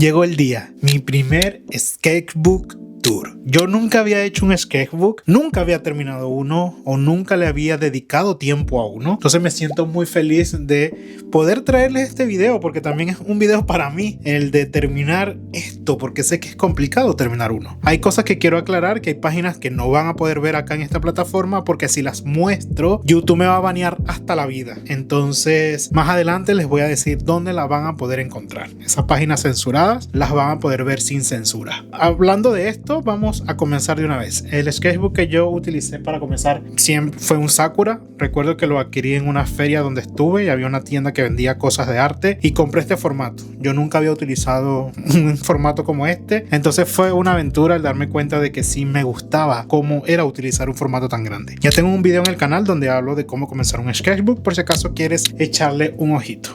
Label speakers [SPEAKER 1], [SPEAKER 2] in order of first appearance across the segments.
[SPEAKER 1] Llegó el día, mi primer sketchbook tour. Yo nunca había hecho un sketchbook, nunca había terminado uno o nunca le había dedicado tiempo a uno. Entonces me siento muy feliz de poder traerles este video, porque también es un video para mí, el de terminar esto, porque sé que es complicado terminar uno. Hay cosas que quiero aclarar, que hay páginas que no van a poder ver acá en esta plataforma, porque si las muestro, YouTube me va a banear hasta la vida. Entonces, más adelante les voy a decir dónde la van a poder encontrar. Esas páginas censuradas las van a poder ver sin censura. Hablando de esto, vamos a comenzar de una vez. El sketchbook que yo utilicé para comenzar siempre fue un Sakura. Recuerdo que lo adquirí en una feria donde estuve y había una tienda que vendía cosas de arte y compré este formato. Yo nunca había utilizado un formato como este, entonces fue una aventura el darme cuenta de que sí me gustaba cómo era utilizar un formato tan grande. Ya tengo un video en el canal donde hablo de cómo comenzar un sketchbook, por si acaso quieres echarle un ojito.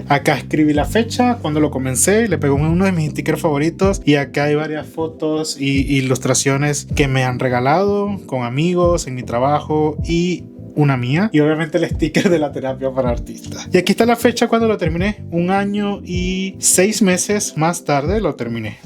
[SPEAKER 1] Acá escribí la fecha cuando lo comencé, le pegó uno de mis stickers favoritos y acá hay varias fotos y ilustraciones que me han regalado con amigos en mi trabajo y una mía, y obviamente el sticker de la terapia para artistas. Y aquí está la fecha cuando lo terminé, 1 año y 6 meses más tarde lo terminé.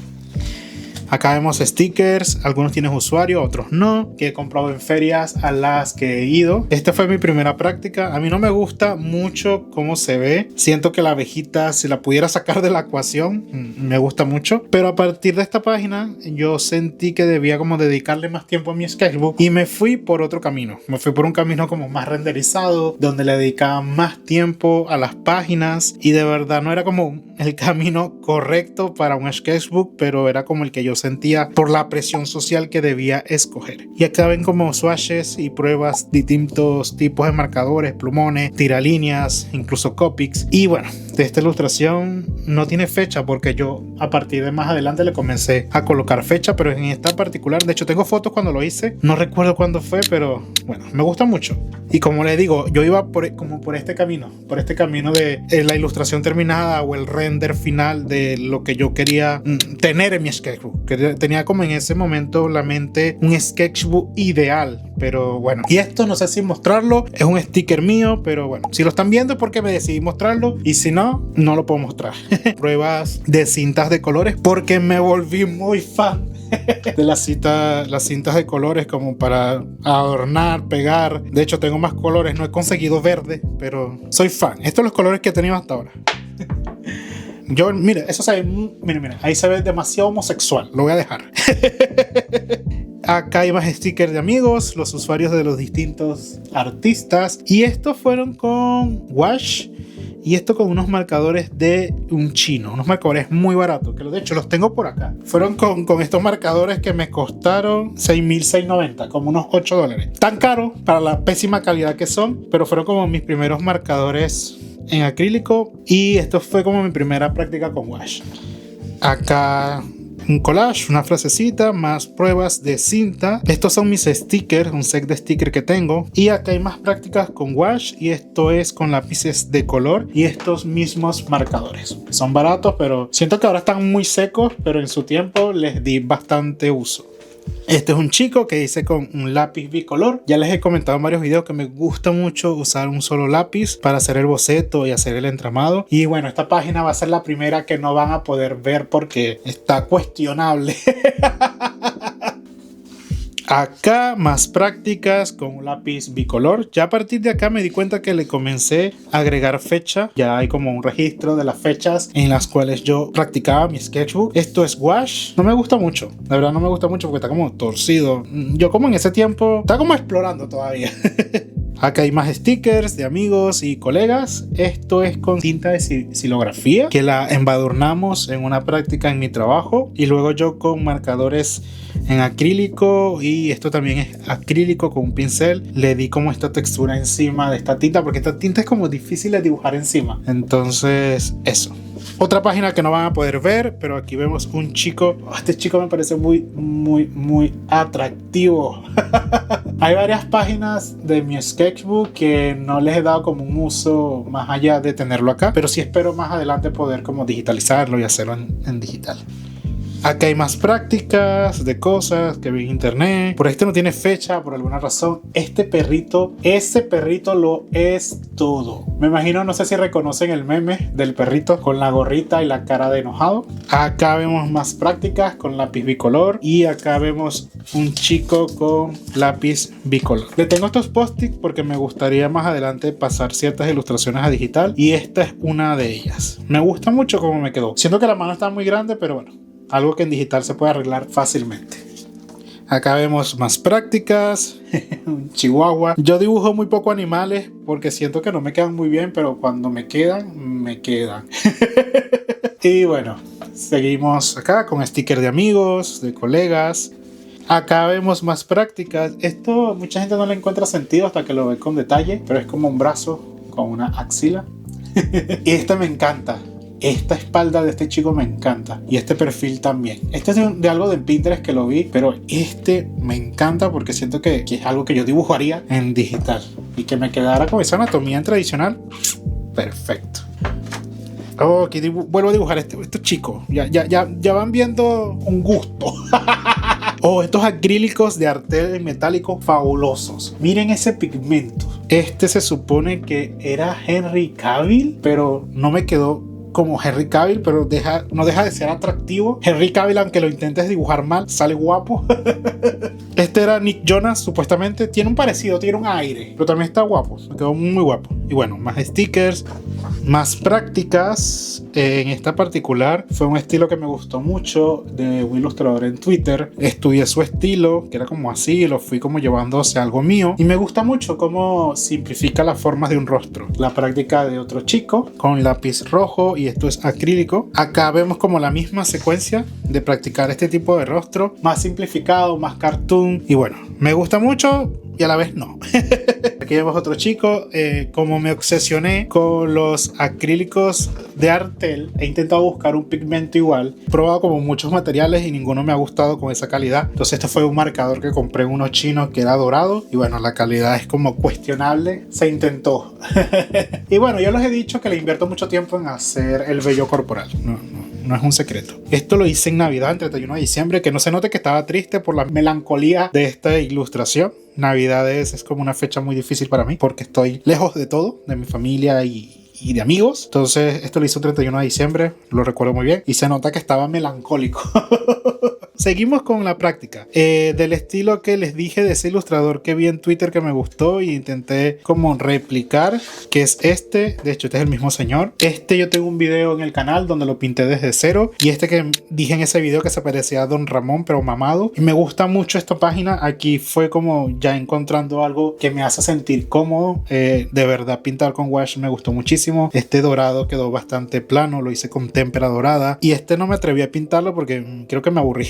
[SPEAKER 1] Acá vemos stickers, algunos tienen usuario, otros no, que he comprado en ferias a las que he ido. Esta fue mi primera práctica. A mí no me gusta mucho cómo se ve. Siento que la abejita, si la pudiera sacar de la ecuación, me gusta mucho. Pero a partir de esta página, yo sentí que debía como dedicarle más tiempo a mi sketchbook y me fui por otro camino. Me fui por un camino como más renderizado, donde le dedicaba más tiempo a las páginas y de verdad no era como el camino correcto para un sketchbook, pero era como el que yo sentía por la presión social que debía escoger. Y acá ven como swatches y pruebas, distintos tipos de marcadores, plumones, tiralíneas, incluso Copics. Y bueno, de esta ilustración no tiene fecha porque yo a partir de más adelante le comencé a colocar fecha, pero en esta particular, de hecho tengo fotos cuando lo hice, no recuerdo cuándo fue, pero bueno, me gusta mucho. Y como les digo, yo iba por este camino de la ilustración terminada o el render final de lo que yo quería tener en mi sketchbook. Que tenía como en ese momento la mente un sketchbook ideal, pero bueno. Y esto no sé si mostrarlo, es un sticker mío, pero bueno, si lo están viendo es porque me decidí mostrarlo y si no, no lo puedo mostrar. Pruebas de cintas de colores porque me volví muy fan de las cintas de colores como para adornar, pegar. De hecho tengo más colores, no he conseguido verde, pero soy fan. Estos son los colores que he tenido hasta ahora. Yo, mira, eso se ve, mira, ahí se ve demasiado homosexual, lo voy a dejar. Acá hay más stickers de amigos, los usuarios de los distintos artistas, y estos fueron con wash y esto con unos marcadores de un chino, unos marcadores muy baratos, que de hecho los tengo por acá. Fueron con estos marcadores que me costaron $6,690, como unos $8. Tan caro para la pésima calidad que son, pero fueron como mis primeros marcadores en acrílico y esto fue como mi primera práctica con wash. Acá un collage, una frasecita, más pruebas de cinta. Estos son mis stickers, un set de stickers que tengo. Y acá hay más prácticas con wash y esto es con lápices de color y estos mismos marcadores. Son baratos, pero siento que ahora están muy secos, pero en su tiempo les di bastante uso. Este es un chico que hice con un lápiz bicolor. Ya les he comentado en varios videos que me gusta mucho usar un solo lápiz para hacer el boceto y hacer el entramado. Y bueno, esta página va a ser la primera que no van a poder ver porque está cuestionable. Acá más prácticas con un lápiz bicolor. Ya a partir de acá me di cuenta que le comencé a agregar fecha. Ya hay como un registro de las fechas en las cuales yo practicaba mi sketchbook. Esto es wash. No me gusta mucho. La verdad no me gusta mucho porque está como torcido. Yo como en ese tiempo estaba como explorando todavía. Acá hay más stickers de amigos y colegas. Esto es con cinta de xilografía que la embadurnamos en una práctica en mi trabajo. Y luego yo con marcadores en acrílico, y esto también es acrílico con un pincel, le di como esta textura encima de esta tinta porque esta tinta es como difícil de dibujar encima. Entonces eso. Otra página que no van a poder ver, pero aquí vemos un chico. Este chico me parece muy atractivo. Hay varias páginas de mi sketchbook que no les he dado como un uso más allá de tenerlo acá, pero sí espero más adelante poder como digitalizarlo y hacerlo en digital. Acá hay más prácticas de cosas que vi en internet. Por este no tiene fecha por alguna razón. Ese perrito lo es todo. Me imagino, no sé si reconocen el meme del perrito con la gorrita y la cara de enojado. Acá vemos más prácticas con lápiz bicolor. Y acá vemos un chico con lápiz bicolor. Le tengo estos post-its porque me gustaría más adelante pasar ciertas ilustraciones a digital. Y esta es una de ellas. Me gusta mucho cómo me quedó. Siento que la mano está muy grande, pero bueno, algo que en digital se puede arreglar fácilmente. Acá vemos más prácticas. Un chihuahua. Yo dibujo muy poco animales porque siento que no me quedan muy bien, pero cuando me quedan, me quedan. Y bueno, seguimos acá con stickers de amigos, de colegas. Acá vemos más prácticas. Esto mucha gente no le encuentra sentido hasta que lo ve con detalle, pero es como un brazo con una axila. Y este me encanta. Esta espalda de este chico me encanta. Y este perfil también. Este es de algo de Pinterest que lo vi, pero este me encanta porque siento que es algo que yo dibujaría en digital. Y que me quedara con esa anatomía tradicional. Perfecto. Oh, aquí vuelvo a dibujar estos chicos. Ya van viendo un gusto. Oh, estos acrílicos de Artel metálico fabulosos. Miren ese pigmento. Este se supone que era Henry Cavill, pero no me quedó como Henry Cavill, pero no deja de ser atractivo. Henry Cavill, aunque lo intentes dibujar mal, sale guapo. Este era Nick Jonas, supuestamente. Tiene un parecido, tiene un aire, pero también está guapo. Me quedó muy guapo. Y bueno, más stickers, más prácticas. En esta particular fue un estilo que me gustó mucho de un ilustrador en Twitter. Estudié su estilo, que era como así, lo fui como llevando hacia algo mío. Y me gusta mucho cómo simplifica las formas de un rostro. La práctica de otro chico con lápiz rojo, y esto es acrílico. Acá vemos como la misma secuencia de practicar este tipo de rostro, más simplificado, más cartoon. Y bueno, me gusta mucho y a la vez no. Aquí vemos otro chico. Como me obsesioné con los acrílicos de Artel, he intentado buscar un pigmento igual. He probado como muchos materiales y ninguno me ha gustado con esa calidad. Entonces este fue un marcador que compré en unos chinos que era dorado. Y bueno, la calidad es como cuestionable. Se intentó. Y bueno, yo les he dicho que le invierto mucho tiempo en hacer el vello corporal. No es un secreto. Esto lo hice en Navidad, el 31 de diciembre, que no se note que estaba triste por la melancolía de esta ilustración. Navidad es como una fecha muy difícil para mí porque estoy lejos de todo, de mi familia y de amigos. Entonces esto lo hice el 31 de diciembre, lo recuerdo muy bien, y se nota que estaba melancólico. Seguimos con la práctica del estilo que les dije de ese ilustrador que vi en Twitter que me gustó y intenté como replicar, que es este. De hecho, este es el mismo señor. Yo tengo un video en el canal donde lo pinté desde cero, y este que dije en ese video que se parecía a Don Ramón pero mamado, y me gusta mucho esta página. Aquí fue como ya encontrando algo que me hace sentir cómodo. De verdad, pintar con wash me gustó muchísimo. Este dorado quedó bastante plano, lo hice con témpera dorada, y no me atreví a pintarlo porque creo que me aburrí.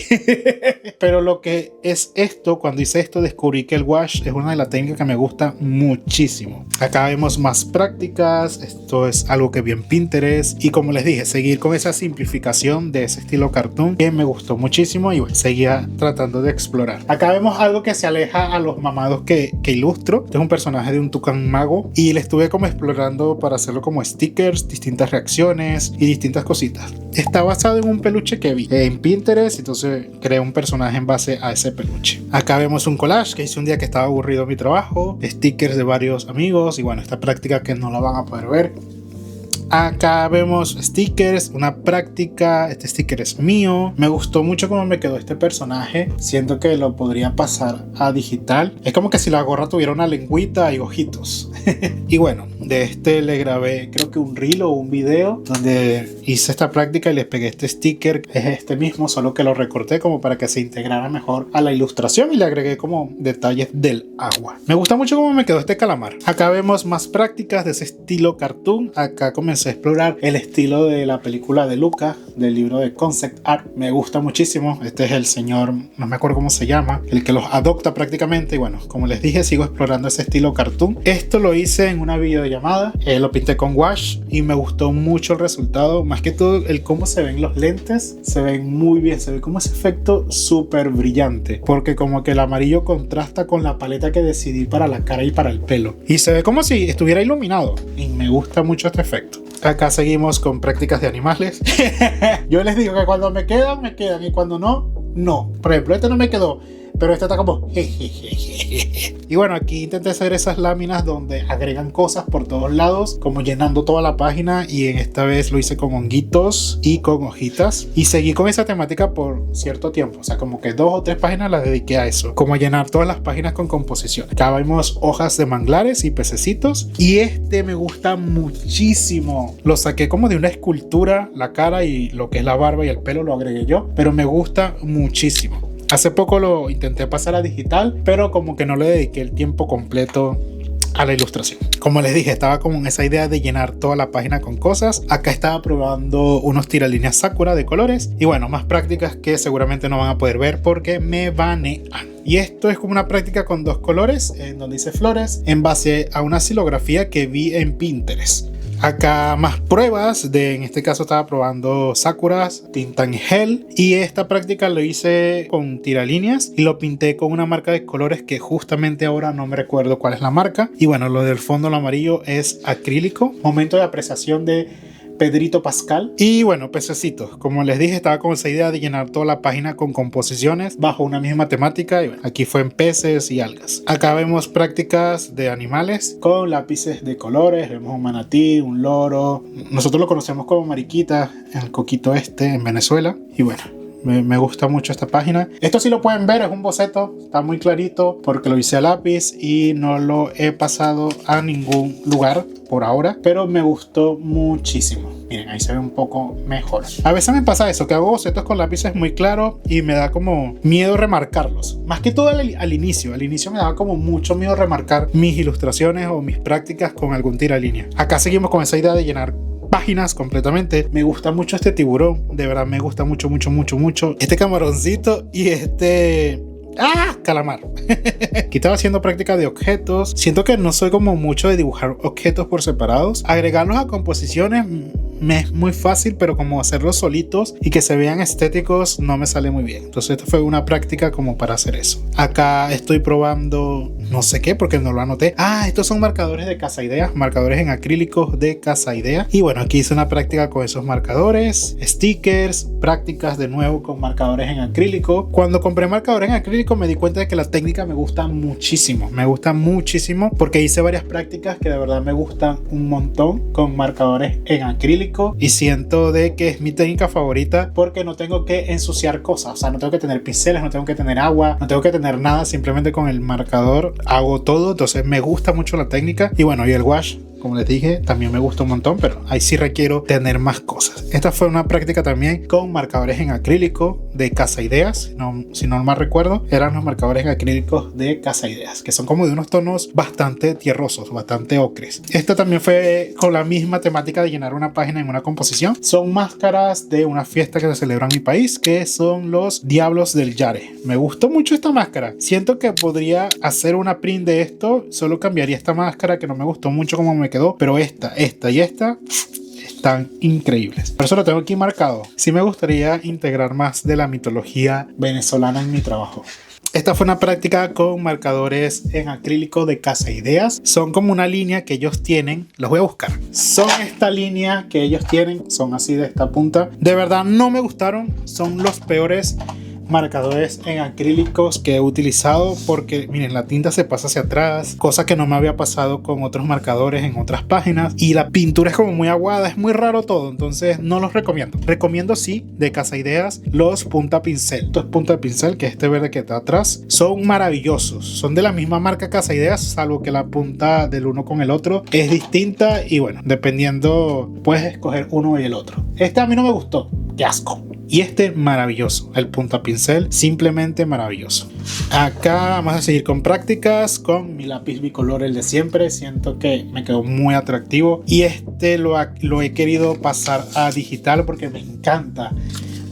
[SPEAKER 1] Pero lo que es esto, cuando hice esto descubrí que el wash es una de las técnicas que me gusta muchísimo. Acá vemos más prácticas. Esto es algo que vi en Pinterest, y como les dije, seguir con esa simplificación de ese estilo cartoon que me gustó muchísimo, y bueno, seguía tratando de explorar. Acá vemos algo que se aleja a los mamados que ilustro. Este es un personaje de un tucán mago, y le estuve como explorando para hacerlo como stickers, distintas reacciones y distintas cositas. Está basado en un peluche que vi en Pinterest, entonces creé un personaje en base a ese peluche. Acá vemos un collage que hice un día que estaba aburrido en mi trabajo, stickers de varios amigos, y bueno, esta práctica que no la van a poder ver. Acá vemos stickers, una práctica. Este sticker es mío. Me gustó mucho cómo me quedó este personaje. Siento que lo podría pasar a digital. Es como que si la gorra tuviera una lengüita y ojitos. Y bueno, de este le grabé creo que un reel o un video donde hice esta práctica y les pegué este sticker. Es este mismo, solo que lo recorté como para que se integrara mejor a la ilustración, y le agregué como detalles del agua. Me gusta mucho cómo me quedó este calamar. Acá vemos más prácticas de ese estilo cartoon. Acá comencé a explorar el estilo de la película de Luca, del libro de Concept Art. Me gusta muchísimo. Este es el señor, no me acuerdo cómo se llama, el que los adopta prácticamente. Y bueno, como les dije, sigo explorando ese estilo cartoon. Esto lo hice en una videollamada, lo pinté con wash y me gustó mucho el resultado. Más que todo el cómo se ven los lentes, se ven muy bien, se ve como ese efecto súper brillante, porque como que el amarillo contrasta con la paleta que decidí para la cara y para el pelo, y se ve como si estuviera iluminado, y me gusta mucho este efecto. Acá seguimos con prácticas de animales. Yo les digo que cuando me quedan, me quedan, y cuando no, no. Por ejemplo, este no me quedó, pero este está como y bueno, aquí intenté hacer esas láminas donde agregan cosas por todos lados, como llenando toda la página, y en esta vez lo hice con honguitos y con hojitas, y seguí con esa temática por cierto tiempo. O sea, como que 2 o 3 páginas las dediqué a eso, como a llenar todas las páginas con composición. Acá vemos hojas de manglares y pececitos, y este me gusta muchísimo. Lo saqué como de una escultura, la cara y lo que es la barba y el pelo lo agregué yo, pero me gusta muchísimo. Hace poco lo intenté pasar a digital, pero como que no le dediqué el tiempo completo a la ilustración. Como les dije, estaba como en esa idea de llenar toda la página con cosas. Acá estaba probando unos tiralíneas Sakura de colores, y bueno, más prácticas que seguramente no van a poder ver porque me banean. Y esto es como una práctica con 2 colores, en donde hice flores en base a una silografía que vi en Pinterest. Acá más pruebas en este caso estaba probando sakuras, tinta en gel, y esta práctica lo hice con tiralíneas y lo pinté con una marca de colores que justamente ahora no me recuerdo cuál es la marca. Y bueno, lo del fondo, lo amarillo, es acrílico. Momento de apreciación de Pedrito Pascal. Y bueno, pececitos. Como les dije, estaba con esa idea de llenar toda la página con composiciones bajo una misma temática, y bueno, aquí fue en peces y algas. Acá vemos prácticas de animales con lápices de colores. Vemos un manatí, un loro. Nosotros lo conocemos como mariquita, el coquito en Venezuela. Y bueno, me gusta mucho esta página. Esto sí lo pueden ver, es un boceto, está muy clarito porque lo hice a lápiz y no lo he pasado a ningún lugar por ahora, pero me gustó muchísimo. Miren, ahí se ve un poco mejor. A veces me pasa eso, que hago bocetos con lápices muy claros y me da como miedo remarcarlos. Más que todo al inicio me daba como mucho miedo remarcar mis ilustraciones o mis prácticas con algún tiralínea. Acá seguimos con esa idea de llenar páginas completamente. Me gusta mucho este tiburón, de verdad me gusta mucho este camaroncito y este calamar. Aquí estaba haciendo práctica de objetos. Siento que no soy como mucho de dibujar objetos por separados. Agregarlos a composiciones me es muy fácil, pero como hacerlos solitos y que se vean estéticos no me sale muy bien. Entonces esto fue una práctica como para hacer eso. Acá estoy probando no sé qué porque no lo anoté. Estos son marcadores de Casa Ideas, marcadores en acrílicos de Casa Ideas. Y bueno, aquí hice una práctica con esos marcadores, stickers, prácticas de nuevo con marcadores en acrílico. Cuando compré marcadores en acrílico me di cuenta de que la técnica me gusta muchísimo porque hice varias prácticas que de verdad me gustan un montón con marcadores en acrílico, y siento de que es mi técnica favorita porque no tengo que ensuciar cosas. O sea, no tengo que tener pinceles, no tengo que tener agua, no tengo que tener nada, simplemente con el marcador hago todo. Entonces me gusta mucho la técnica. Y bueno, y el wash, como les dije, también me gusta un montón, pero ahí sí requiero tener más cosas. Esta fue una práctica también con marcadores en acrílico de Casa Ideas, si no mal recuerdo, eran los marcadores en acrílicos de Casa Ideas, que son como de unos tonos bastante tierrosos, bastante ocres. Esta también fue con la misma temática de llenar una página en una composición. Son máscaras de una fiesta que se celebra en mi país, que son los Diablos del Yare. Me gustó mucho esta máscara. Siento que podría hacer una print de esto, solo cambiaría esta máscara que no me gustó mucho como me quedó, pero esta y esta están increíbles. Por eso lo tengo aquí marcado. Sí me gustaría integrar más de la mitología venezolana en mi trabajo. Esta fue una práctica con marcadores en acrílico de Casa Ideas. Son como una línea que ellos tienen. Los voy a buscar. Son esta línea que ellos tienen. Son así de esta punta. De verdad no me gustaron. Son los peores marcadores en acrílicos que he utilizado porque miren, la tinta se pasa hacia atrás, cosa que no me había pasado con otros marcadores en otras páginas, y la pintura es como muy aguada, es muy raro todo, entonces no los recomiendo sí de Casa Ideas los punta pincel. Esto es punta pincel, que es este verde que está atrás. Son maravillosos, son de la misma marca Casa Ideas, salvo que la punta del uno con el otro es distinta, y bueno, dependiendo puedes escoger uno y el otro. Este a mí no me gustó, qué asco. Y este maravilloso, el punta pincel, simplemente maravilloso. Acá vamos a seguir con prácticas con mi lápiz bicolor, el de siempre. Siento que me quedó muy atractivo y este lo he querido pasar a digital porque me encanta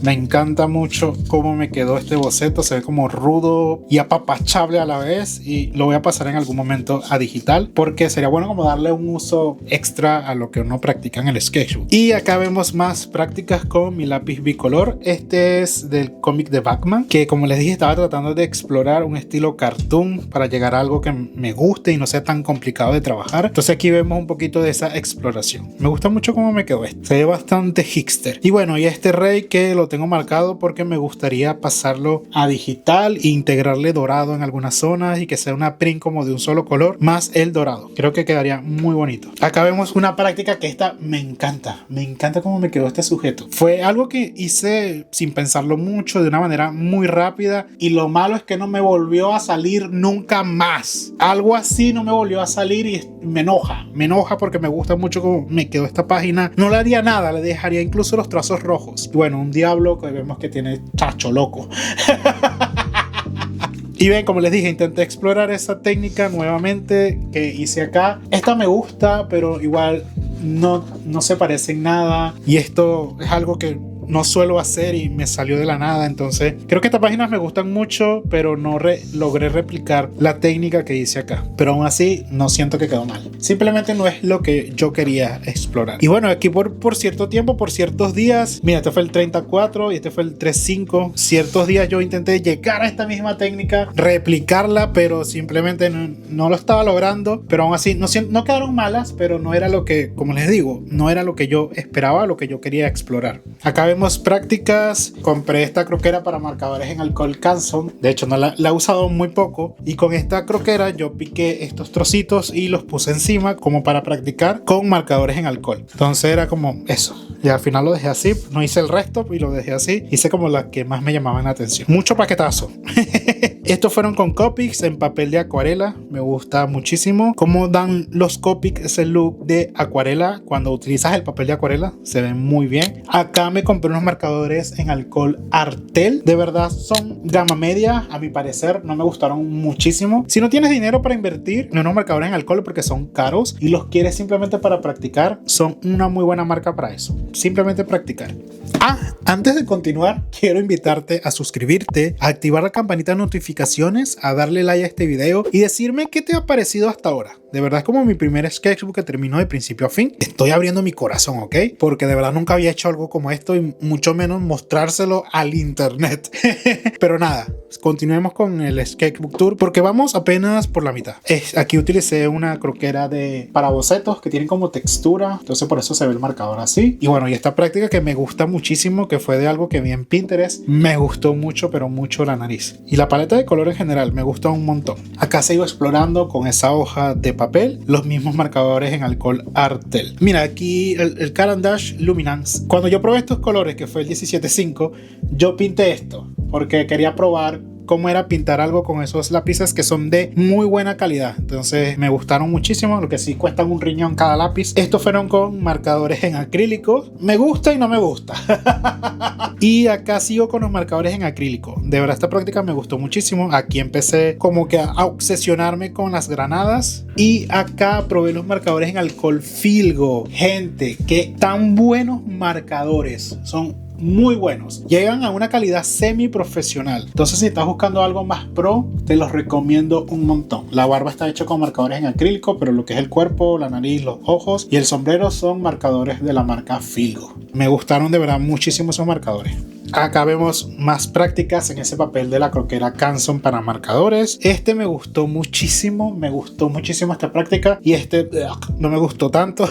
[SPEAKER 1] Me encanta mucho cómo me quedó este boceto. Se ve como rudo y apapachable a la vez, y lo voy a pasar en algún momento a digital porque sería bueno como darle un uso extra a lo que uno practica en el sketchbook. Y acá vemos más prácticas con mi lápiz bicolor. Este es del cómic de Batman, que como les dije estaba tratando de explorar un estilo cartoon para llegar a algo que me guste y no sea tan complicado de trabajar. Entonces aquí vemos un poquito de esa exploración. Me gusta mucho cómo me quedó este. Se ve bastante hipster. Y bueno, y este rey que lo tengo marcado porque me gustaría pasarlo a digital e integrarle dorado en algunas zonas y que sea una print como de un solo color más el dorado. Creo que quedaría muy bonito. Acá vemos una práctica que esta me encanta. Me encanta cómo me quedó este sujeto. Fue algo que hice sin pensarlo mucho, de una manera muy rápida, y lo malo es que no me volvió a salir nunca más. Algo así no me volvió a salir y me enoja porque me gusta mucho cómo me quedó esta página. No le haría nada, le dejaría incluso los trazos rojos. Bueno, un diablo que vemos que tiene chacho loco. Y ven, como les dije, intenté explorar esa técnica nuevamente que hice acá. Esta me gusta, pero igual no se parece en nada, y esto es algo que no suelo hacer y me salió de la nada. Entonces creo que estas páginas me gustan mucho, pero no logré replicar la técnica que hice acá. Pero aún así no siento que quedó mal, simplemente no es lo que yo quería explorar. Y bueno, aquí por cierto tiempo, por ciertos días, mira, este fue el 34 y este fue el 35. Ciertos días yo intenté llegar a esta misma técnica, replicarla, pero simplemente no lo estaba logrando. Pero aún así no quedaron malas, pero no era lo que, como les digo, no era lo que yo esperaba, lo que yo quería explorar. Acá vemos prácticas. Compré esta croquera para marcadores en alcohol Canson. De hecho no la he usado muy poco, y con esta croquera yo piqué estos trocitos y los puse encima como para practicar con marcadores en alcohol. Entonces era como eso, y al final lo dejé así. No hice el resto y lo dejé así. Hice como las que más me llamaban la atención. Mucho paquetazo. Estos fueron con Copics en papel de acuarela. Me gusta muchísimo cómo dan los Copics ese look de acuarela. Cuando utilizas el papel de acuarela se ven muy bien. Acá me compré unos marcadores en alcohol Artel. De verdad son gama media, a mi parecer. No me gustaron muchísimo. Si no tienes dinero para invertir en unos marcadores en alcohol porque son caros y los quieres simplemente para practicar, son una muy buena marca para eso. Simplemente practicar. Antes de continuar, quiero invitarte a suscribirte, a activar la campanita de notificaciones, a darle like a este video y decirme qué te ha parecido hasta ahora. De verdad es como mi primer sketchbook que terminó de principio a fin. Estoy abriendo mi corazón, ¿ok? Porque de verdad nunca había hecho algo como esto, y mucho menos mostrárselo al internet. Pero nada, continuemos con el sketchbook tour porque vamos apenas por la mitad. Aquí utilicé una croquera para bocetos que tienen como textura, entonces por eso se ve el marcador así. Y bueno, y esta práctica que me gusta muchísimo, que fue de algo que vi en Pinterest, me gustó mucho, pero mucho la nariz. Y la paleta de color en general me gustó un montón. Acá sigo explorando con esa hoja de papel, los mismos marcadores en alcohol Artel. Mira, aquí el Caran d'Ache Luminance. Cuando yo probé estos colores, que fue el 17.5, yo pinté esto porque quería probar cómo era pintar algo con esos lápices que son de muy buena calidad. Entonces me gustaron muchísimo, lo que sí cuestan un riñón cada lápiz. Estos fueron con marcadores en acrílico. Me gusta y no me gusta. Y acá sigo con los marcadores en acrílico. De verdad esta práctica me gustó muchísimo. Aquí empecé como que a obsesionarme con las granadas. Y acá probé los marcadores en alcohol Filgo. Gente, qué tan buenos marcadores. Son muy buenos, llegan a una calidad semi profesional. Entonces si estás buscando algo más pro, te los recomiendo un montón. La barba está hecha con marcadores en acrílico, pero lo que es el cuerpo, la nariz, los ojos y el sombrero son marcadores de la marca Filgo. Me gustaron de verdad muchísimo esos marcadores. Acá vemos más prácticas en ese papel de la croquera Canson para marcadores. Este me gustó muchísimo esta práctica, y este no me gustó tanto.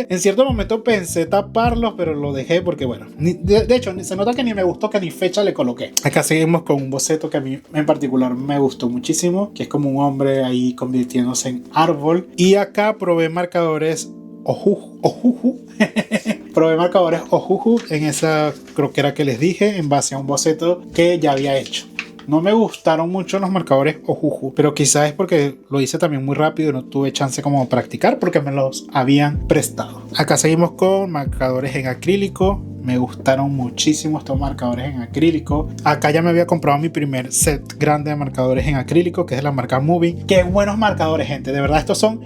[SPEAKER 1] En cierto momento pensé taparlos, pero lo dejé porque bueno, de hecho se nota que ni me gustó, que ni fecha le coloqué. Acá seguimos con un boceto que a mí en particular me gustó muchísimo, que es como un hombre ahí convirtiéndose en árbol. Y acá probé marcadores Ojuju. Probé marcadores Ojuju en esa croquera que les dije, en base a un boceto que ya había hecho. No me gustaron mucho los marcadores Ojuju, pero quizás es porque lo hice también muy rápido y no tuve chance como de practicar porque me los habían prestado. Acá seguimos con marcadores en acrílico. Me gustaron muchísimo estos marcadores en acrílico. Acá ya me había comprado mi primer set grande de marcadores en acrílico, que es de la marca Movie. Qué buenos marcadores, gente. De verdad, estos son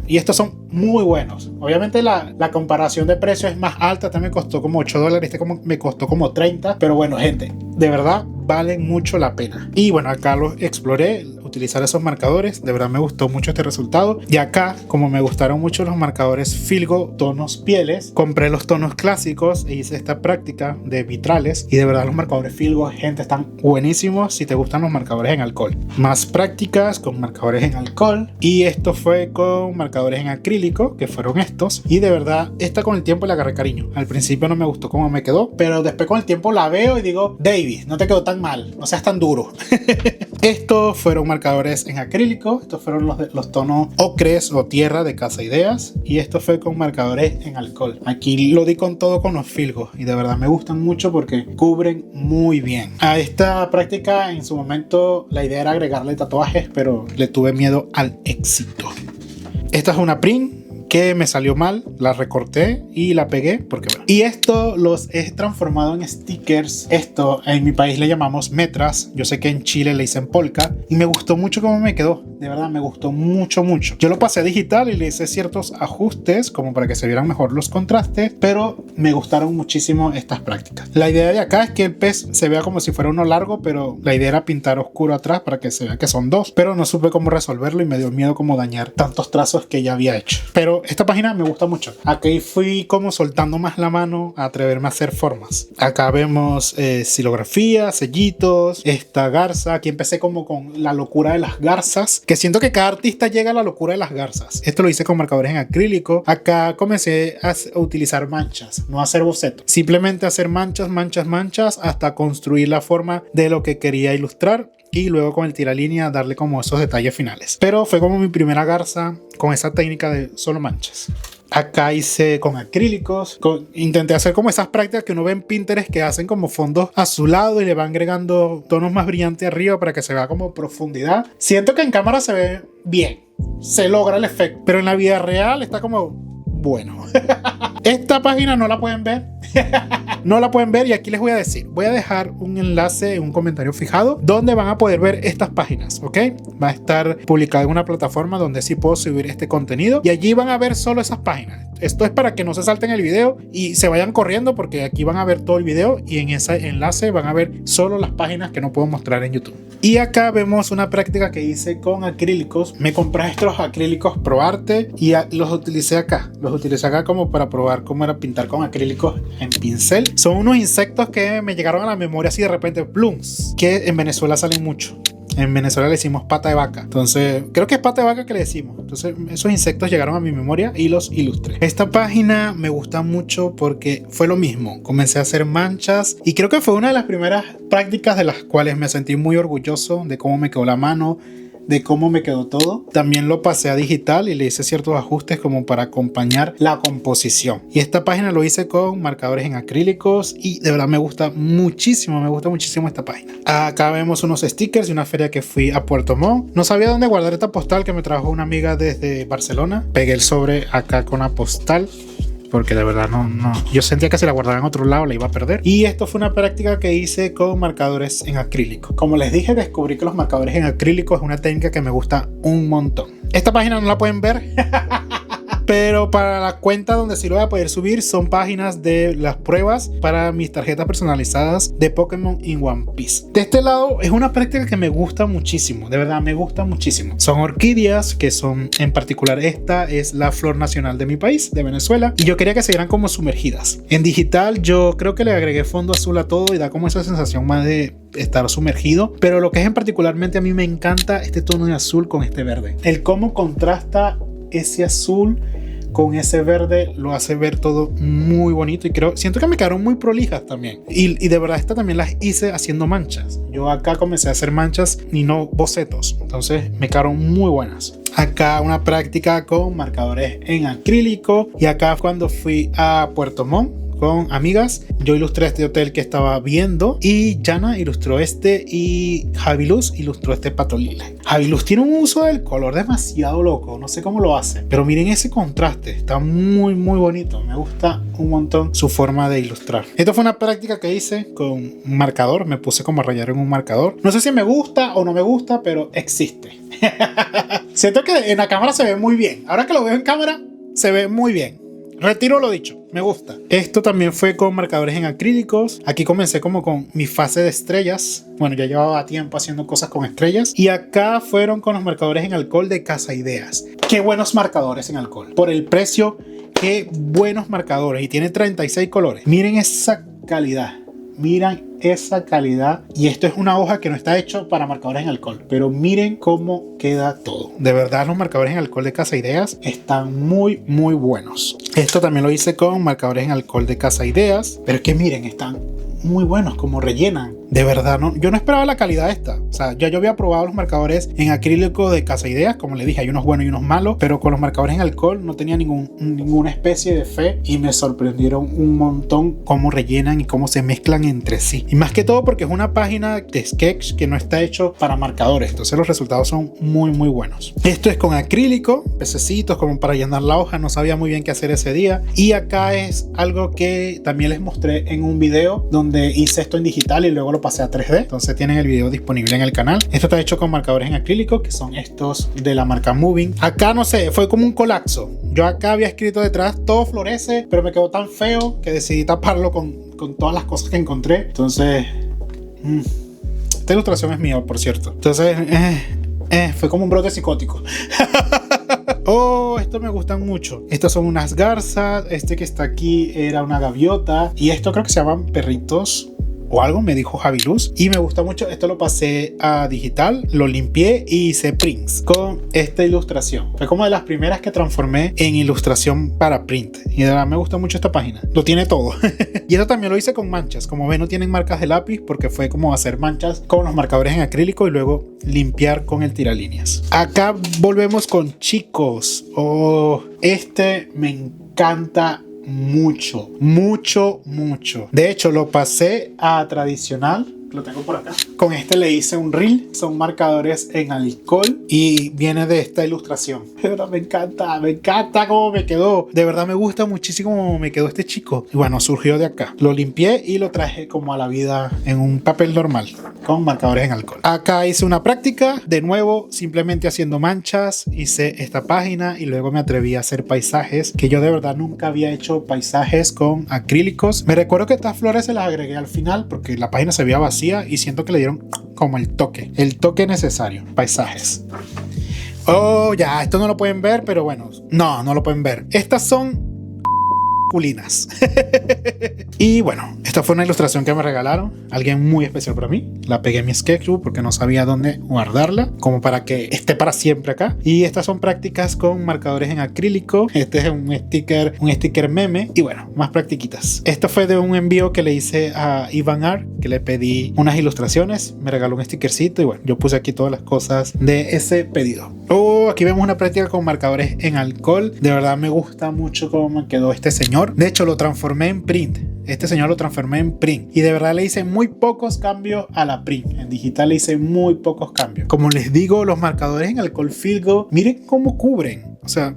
[SPEAKER 1] y estos son muy buenos. Obviamente la comparación de precios es más alta. Este me costó como $8, este me costó como 30, pero bueno, gente, de verdad valen mucho la pena. Y bueno, acá los exploré, utilizar esos marcadores, de verdad me gustó mucho este resultado. Y acá, como me gustaron mucho los marcadores Filgo tonos pieles, compré los tonos clásicos e hice esta práctica de vitrales, y de verdad los marcadores Filgo, gente, están buenísimos si te gustan los marcadores en alcohol. Más prácticas con marcadores en alcohol, y esto fue con marcadores en acrílico, que fueron estos, y de verdad esta con el tiempo le agarré cariño. Al principio no me gustó cómo me quedó, pero después con el tiempo la veo y digo, David, no te quedó tan mal, no seas tan duro. Estos fueron marcadores en acrílico, estos fueron los tonos ocres o tierra de Casa Ideas, y esto fue con marcadores en alcohol. Aquí lo di con todo con los Filgos, y de verdad me gustan mucho porque cubren muy bien. A esta práctica en su momento la idea era agregarle tatuajes, pero le tuve miedo al éxito. Esta es una print que me salió mal, la recorté y la pegué porque bueno. Y esto los he transformado en stickers. Esto en mi país le llamamos metras, yo sé que en Chile le dicen polka, y me gustó mucho cómo me quedó, de verdad me gustó mucho. Yo lo pasé a digital y le hice ciertos ajustes como para que se vieran mejor los contrastes, pero me gustaron muchísimo estas prácticas. La idea de acá es que el pez se vea como si fuera uno largo, pero la idea era pintar oscuro atrás para que se vea que son dos, pero no supe cómo resolverlo y me dio miedo como dañar tantos trazos que ya había hecho. Pero esta página me gusta mucho. Aquí fui como soltando más la mano a atreverme a hacer formas. Acá vemos silografía, sellitos, esta garza. Aquí empecé como con la locura de las garzas, que siento que cada artista llega a la locura de las garzas. Esto lo hice con marcadores en acrílico. Acá comencé a utilizar manchas, no hacer bocetos, simplemente hacer manchas hasta construir la forma de lo que quería ilustrar, y luego con el tiralínea darle como esos detalles finales. Pero fue como mi primera garza con esa técnica de solo manchas. Acá hice con acrílicos, intenté hacer como esas prácticas que uno ve en Pinterest, que hacen como fondos azulados y le van agregando tonos más brillantes arriba para que se vea como profundidad. Siento que en cámara se ve bien, se logra el efecto, pero en la vida real está como bueno. Esta página no la pueden ver. No la pueden ver, y aquí les voy a decir, voy a dejar un enlace en un comentario fijado donde van a poder ver estas páginas, ¿ok? Va a estar publicado en una plataforma donde sí puedo subir este contenido, y allí van a ver solo esas páginas. Esto es para que no se salten el video y se vayan corriendo, porque aquí van a ver todo el video y en ese enlace van a ver solo las páginas que no puedo mostrar en YouTube. Y acá vemos una práctica que hice con acrílicos. Me compré estos acrílicos ProArte y los utilicé acá. Los utilicé acá como para probar cómo era pintar con acrílicos en pincel. Son unos insectos que me llegaron a la memoria así de repente, plums, que en Venezuela salen mucho. En Venezuela le decimos pata de vaca. Entonces, creo que es pata de vaca que le decimos. Entonces, esos insectos llegaron a mi memoria y los ilustré. Esta página me gusta mucho porque fue lo mismo. Comencé a hacer manchas y creo que fue una de las primeras prácticas de las cuales me sentí muy orgulloso de cómo me quedó la mano, de cómo me quedó todo. También lo pasé a digital y le hice ciertos ajustes como para acompañar la composición. Y esta página lo hice con marcadores en acrílicos y de verdad me gusta muchísimo esta página. Acá vemos unos stickers de una feria que fui a Puerto Montt. No sabía dónde guardar esta postal que me trajo una amiga desde Barcelona. Pegué el sobre acá con la postal, porque de verdad no. Yo sentía que si la guardaba en otro lado la iba a perder. Y esto fue una práctica que hice con marcadores en acrílico. Como les dije, descubrí que los marcadores en acrílico es una técnica que me gusta un montón. Esta página no la pueden ver. Pero para la cuenta donde sí lo voy a poder subir son páginas de las pruebas para mis tarjetas personalizadas de Pokémon en One Piece. De este lado es una práctica que me gusta muchísimo, de verdad me gusta muchísimo. Son orquídeas, que son, en particular esta es la flor nacional de mi país, de Venezuela, y yo quería que se vieran como sumergidas. En digital yo creo que le agregué fondo azul a todo y da como esa sensación más de estar sumergido, pero lo que es en particularmente a mí me encanta este tono de azul con este verde. El cómo contrasta ese azul con ese verde lo hace ver todo muy bonito, y siento que me quedaron muy prolijas también, y de verdad esta también las hice haciendo manchas. Yo acá comencé a hacer manchas y no bocetos, entonces me quedaron muy buenas. Acá una práctica con marcadores en acrílico, y acá cuando fui a Puerto Montt con amigas. Yo ilustré este hotel que estaba viendo y Jana ilustró este y Javiluz ilustró este patrolile. Javiluz tiene un uso del color demasiado loco, no sé cómo lo hace, pero miren ese contraste, está muy bonito, me gusta un montón su forma de ilustrar. Esto fue una práctica que hice con un marcador, me puse como a rayar en un marcador. No sé si me gusta o no me gusta, pero existe. Siento que en la cámara se ve muy bien, ahora que lo veo en cámara se ve muy bien. Retiro lo dicho, me gusta. Esto también fue con marcadores en acrílicos. Aquí comencé como con mi fase de estrellas. Bueno, ya llevaba tiempo haciendo cosas con estrellas. Y acá fueron con los marcadores en alcohol de Casa Ideas. Qué buenos marcadores en alcohol. Por el precio, qué buenos marcadores. Y tiene 36 colores. Miren esa calidad. Miren esa calidad. Y esto es una hoja que no está hecho para marcadores en alcohol, pero miren cómo queda todo. De verdad, los marcadores en alcohol de Casa Ideas están muy buenos. Esto también lo hice con marcadores en alcohol de Casa Ideas, pero es que miren, están muy buenos como rellenan. De verdad, no, yo no esperaba la calidad esta. O sea, yo había probado los marcadores en acrílico de Casa Ideas. Como les dije, hay unos buenos y unos malos, pero con los marcadores en alcohol no tenía ninguna especie de fe y me sorprendieron un montón cómo rellenan y cómo se mezclan entre sí. Y más que todo porque es una página de sketch que no está hecho para marcadores. Entonces los resultados son muy buenos. Esto es con acrílico, pececitos como para llenar la hoja. No sabía muy bien qué hacer ese día. Y acá es algo que también les mostré en un video donde hice esto en digital y luego lo pasé a 3D. Entonces tienen el video disponible en el canal. Esto está hecho con marcadores en acrílico, que son estos de la marca Moving. Acá no sé, fue como un colapso. Yo acá había escrito detrás todo florece, pero me quedó tan feo que decidí taparlo con todas las cosas que encontré. Entonces esta ilustración es mía, por cierto. Entonces fue como un brote psicótico. Oh, esto me gustan mucho. Estas son unas garzas. Este que está aquí era una gaviota. Y esto creo que se llaman perritos o algo, me dijo Javiluz. Y me gusta mucho. Esto lo pasé a digital, lo limpié y hice prints con esta ilustración. Fue como de las primeras que transformé en ilustración para print. Y de verdad me gusta mucho esta página. Lo tiene todo. Y esto también lo hice con manchas. Como ven, no tienen marcas de lápiz porque fue como hacer manchas con los marcadores en acrílico y luego limpiar con el tiralíneas. Acá volvemos con chicos. Oh, este me encanta mucho. De hecho, lo pasé a tradicional. Lo tengo por acá. Con este le hice un reel. Son marcadores en alcohol y viene de esta ilustración. De verdad me encanta cómo me quedó. De verdad me gusta muchísimo cómo me quedó este chico. Y bueno, surgió de acá. Lo limpié y lo traje como a la vida en un papel normal con marcadores en alcohol. Acá hice una práctica. De nuevo, simplemente haciendo manchas. Hice esta página y luego me atreví a hacer paisajes, que yo de verdad nunca había hecho paisajes con acrílicos. Me recuerdo que estas flores se las agregué al final porque la página se veía vacía y siento que le dieron como el toque necesario. Paisajes. Oh, ya, esto no lo pueden ver, pero bueno, no lo pueden ver. Estas son masculinas. Y bueno, esta fue una ilustración que me regalaron, alguien muy especial para mí. La pegué en mi sketchbook porque no sabía dónde guardarla, como para que esté para siempre acá. Y estas son prácticas con marcadores en acrílico. Este es un sticker meme. Y bueno, más practiquitas. Esto fue de un envío que le hice a Ivan Art, que le pedí unas ilustraciones, me regaló un stickercito y bueno, yo puse aquí todas las cosas de ese pedido. Oh, aquí vemos una práctica con marcadores en alcohol. De verdad me gusta mucho cómo me quedó este señor. De hecho, lo transformé en print. Este señor lo transformé en print y de verdad le hice muy pocos cambios a la print. En digital le hice muy pocos cambios. Como les digo, los marcadores en alcohol Filgo, miren cómo cubren. O sea,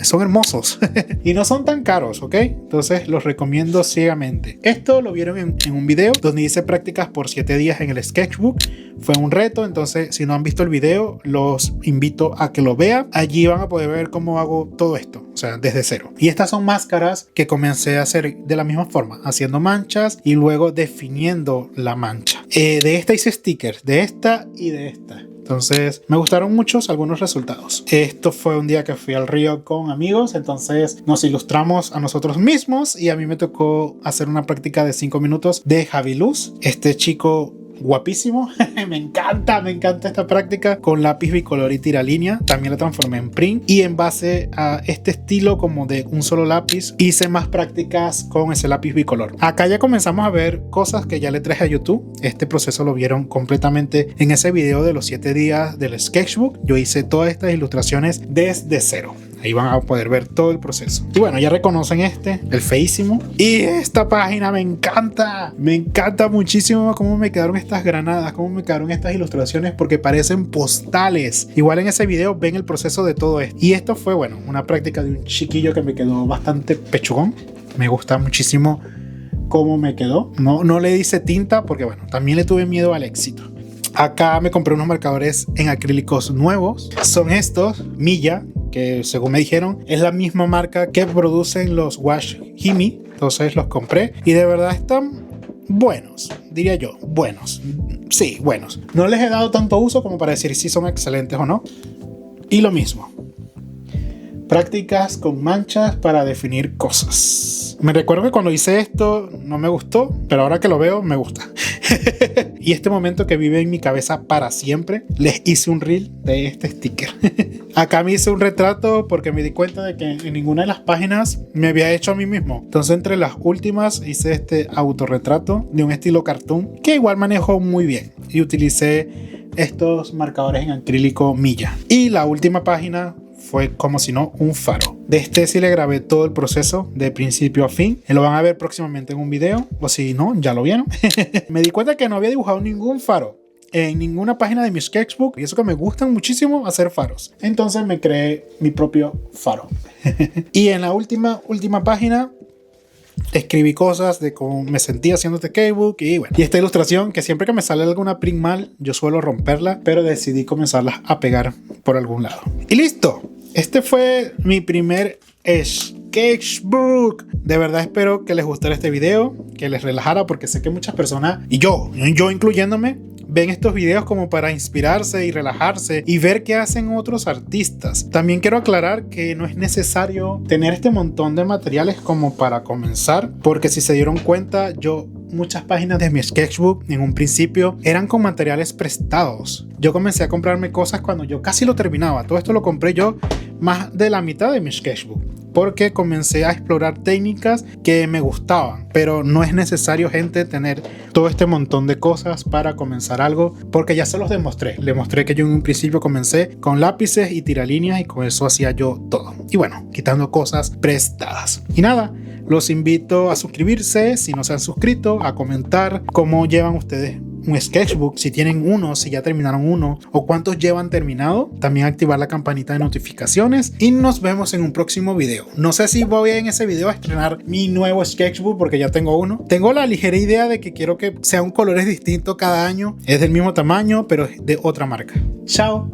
[SPEAKER 1] son hermosos y no son tan caros, ¿ok? Entonces los recomiendo ciegamente. Esto lo vieron en un video donde hice prácticas por 7 días en el sketchbook. Fue un reto, entonces si no han visto el video, los invito a que lo vean. Allí van a poder ver cómo hago todo esto, o sea, desde cero. Y estas son máscaras que comencé a hacer de la misma forma, haciendo manchas y luego definiendo la mancha. De esta hice stickers, de esta y de esta. Entonces me gustaron muchos algunos resultados. Esto fue un día que fui al río con amigos, entonces nos ilustramos a nosotros mismos y a mí me tocó hacer una práctica de 5 minutos de Javiluz. Este chico guapísimo. Me encanta esta práctica con lápiz bicolor y tiralínea. También la transformé en print y en base a este estilo como de un solo lápiz hice más prácticas con ese lápiz bicolor. Acá ya comenzamos a ver cosas que ya le traje a YouTube. Este proceso lo vieron completamente en ese video de los 7 días del sketchbook. Yo hice todas estas ilustraciones desde cero. Ahí van a poder ver todo el proceso. Y bueno, ya reconocen el feísimo. Y esta página me encanta muchísimo cómo me quedaron estas granadas, cómo me quedaron estas ilustraciones, porque parecen postales. Igual en ese video ven el proceso de todo esto. Y esto fue, bueno, una práctica de un chiquillo que me quedó bastante pechugón. Me gusta muchísimo cómo me quedó. No le hice tinta porque, bueno, también le tuve miedo al éxito. Acá me compré unos marcadores en acrílicos nuevos. Son estos, Milla, que según me dijeron es la misma marca que producen los Wash Himi. Entonces los compré y de verdad están buenos, diría yo, buenos. Sí, buenos. No les he dado tanto uso como para decir si son excelentes o no. Y lo mismo, prácticas con manchas para definir cosas. Me recuerdo que cuando hice esto no me gustó, pero ahora que lo veo me gusta. Y este momento que vive en mi cabeza para siempre, les hice un reel de este sticker. Acá me hice un retrato porque me di cuenta de que en ninguna de las páginas me había hecho a mí mismo. Entonces entre las últimas hice este autorretrato de un estilo cartoon que igual manejo muy bien. Y utilicé estos marcadores en acrílico Milla. Y la última página fue como si no un faro. De este sí le grabé todo el proceso de principio a fin. Lo van a ver próximamente en un video, o si no, ya lo vieron. Me di cuenta que no había dibujado ningún faro en ninguna página de mi sketchbook, y eso que me gustan muchísimo hacer faros. Entonces me creé mi propio faro. Y en la última página escribí cosas de cómo me sentía haciendo este sketchbook y bueno. Y esta ilustración, que siempre que me sale alguna print mal, yo suelo romperla, pero decidí comenzarlas a pegar por algún lado. Y listo. Este fue mi primer sketchbook. De verdad espero que les gustara este video, que les relajara, porque sé que muchas personas, y yo incluyéndome, ven estos videos como para inspirarse y relajarse y ver qué hacen otros artistas. También quiero aclarar que no es necesario tener este montón de materiales como para comenzar, porque si se dieron cuenta, muchas páginas de mi sketchbook en un principio eran con materiales prestados. Yo comencé a comprarme cosas cuando yo casi lo terminaba. Todo esto lo compré yo más de la mitad de mi sketchbook, porque comencé a explorar técnicas que me gustaban. Pero no es necesario, gente, tener todo este montón de cosas para comenzar algo, porque ya se los demostré. Les mostré que yo en un principio comencé con lápices y tiralíneas y con eso hacía yo todo. Y bueno, quitando cosas prestadas. Y nada, los invito a suscribirse si no se han suscrito, a comentar cómo llevan ustedes un sketchbook, si tienen uno, si ya terminaron uno o cuántos llevan terminado. También activar la campanita de notificaciones y nos vemos en un próximo video. No sé si voy en ese video a estrenar mi nuevo sketchbook porque ya tengo uno. Tengo la ligera idea de que quiero que sea un colores distinto cada año. Es del mismo tamaño pero es de otra marca. Chao.